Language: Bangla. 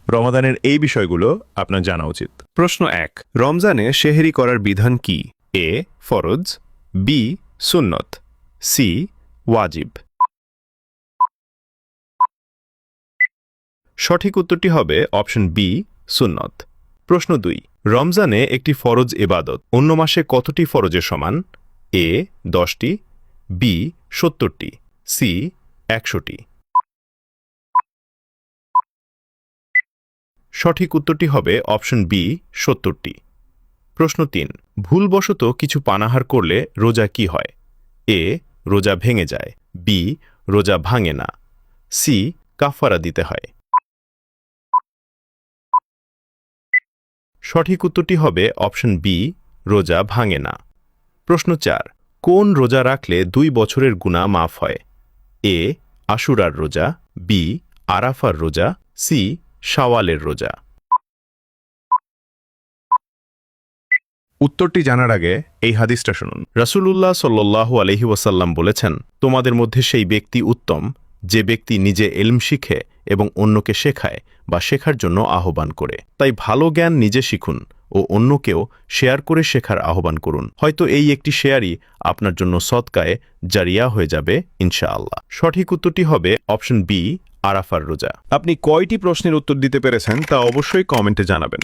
রমাদানের এই বিষয়গুলো আপনার জানা উচিত। প্রশ্ন 1, রমজানে সেহরি করার বিধান কি? এ ফরজ, বি সুন্নত, সি ওয়াজিব। সঠিক উত্তরটি হবে অপশন বি সুন্নত। প্রশ্ন 2, রমজানে একটি ফরজ ইবাদত অন্য মাসে কতটি ফরজের সমান? এ 10টি, বি 70টি, সি 100টি। সঠিক উত্তরটি হবে অপশন বি 70টি। প্রশ্ন 3, ভুলবশত কিছু পানাহার করলে রোজা কি হয়? এ রোজা ভেঙে যায়, বি রোজা ভাঙে না, সি কাফারা দিতে হয়। সঠিক উত্তরটি হবে অপশন বি রোজা ভাঙে না। প্রশ্ন 4, কোন রোজা রাখলে 2 বছরের গুনাহ মাফ হয়? এ আশুরার রোজা, বি আরাফার রোজা, সি শাওয়ালের রোজা। উত্তরটি জানার আগে এই হাদিসটা শুনুন। রাসূলুল্লাহ সাল্লাল্লাহু আলাইহি ওয়াসাল্লাম বলেছেন, তোমাদের মধ্যে সেই ব্যক্তি উত্তম যে ব্যক্তি নিজে ইলম শিখে এবং অন্যকে শেখায় বা শেখার জন্য আহ্বান করে। তাই ভালো জ্ঞান নিজে শিখুন ও অন্যকেও শেয়ার করে শেখার আহ্বান করুন। হয়তো এই একটি শেয়ারই আপনার জন্য সদকায়ে জারিয়া হয়ে যাবে ইনশাআল্লাহ। সঠিক উত্তরটি হবে অপশন বি আরাফার রোজা। আপনি কয়টি প্রশ্নের উত্তর দিতে পেরেছেন তা অবশ্যই কমেন্টে জানাবেন।